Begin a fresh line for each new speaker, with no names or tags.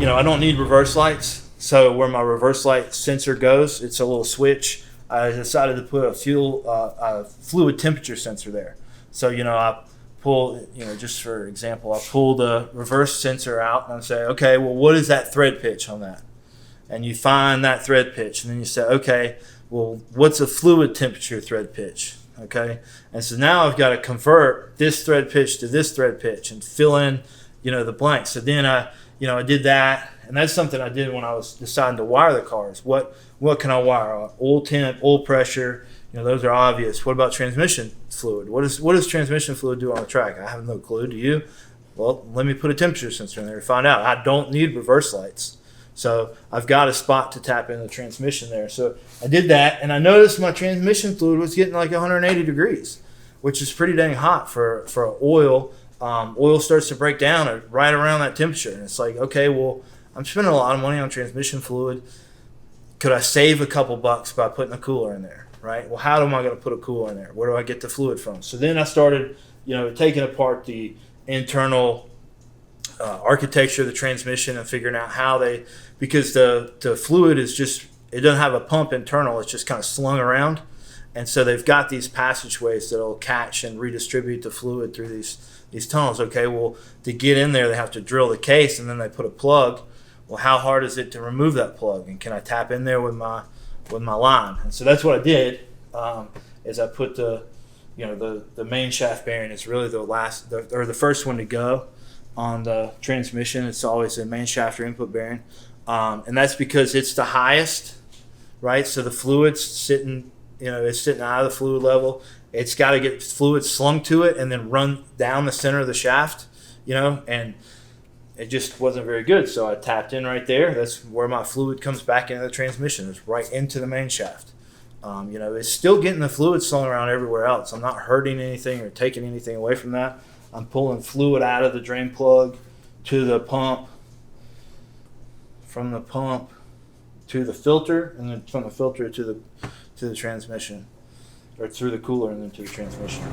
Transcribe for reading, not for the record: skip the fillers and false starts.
I don't need reverse lights. So where my reverse light sensor goes, it's a little switch. I decided to put a fluid temperature sensor there. So, I pull, just for example, I pull the reverse sensor out and I say, okay, well, what is that thread pitch on that? And you find that thread pitch, and then you say, okay, well, what's a fluid temperature thread pitch? Okay, and so now I've got to convert this thread pitch to this thread pitch and fill in, the blanks. So then I did that, and that's something I did when I was deciding to wire the cars. What can I wire? Oil temp, oil pressure, those are obvious. What about transmission fluid? What does transmission fluid do on the track? I have no clue. Do you? Well, let me put a temperature sensor in there to find out. I don't need reverse lights. So I've got a spot to tap in the transmission there. So I did that, and I noticed my transmission fluid was getting like 180 degrees, which is pretty dang hot for oil. Oil starts to break down at right around that temperature. And it's like, okay, well, I'm spending a lot of money on transmission fluid. Could I save a couple bucks by putting a cooler in there, right? Well, how am I going to put a cooler in there? Where do I get the fluid from? So then I started, taking apart the internal architecture of the transmission and figuring out because the fluid is just, it doesn't have a pump internal, it's just kind of slung around. And so they've got these passageways that'll catch and redistribute the fluid through these tunnels. Okay, well, to get in there, they have to drill the case and then they put a plug. Well, how hard is it to remove that plug? And can I tap in there with my line? And so that's what I did, is I put the main shaft bearing is really the first one to go on the transmission. It's always the main shaft or input bearing. And that's because it's the highest, right? So the fluid's sitting, it's sitting out of the fluid level. It's got to get fluid slung to it and then run down the center of the shaft, and it just wasn't very good. So I tapped in right there. That's where my fluid comes back into the transmission. It's right into the main shaft. It's still getting the fluid slung around everywhere else. I'm not hurting anything or taking anything away from that. I'm pulling fluid out of the drain plug to the pump, from the pump to the filter, and then from the filter to the transmission, or through the cooler and then to the transmission.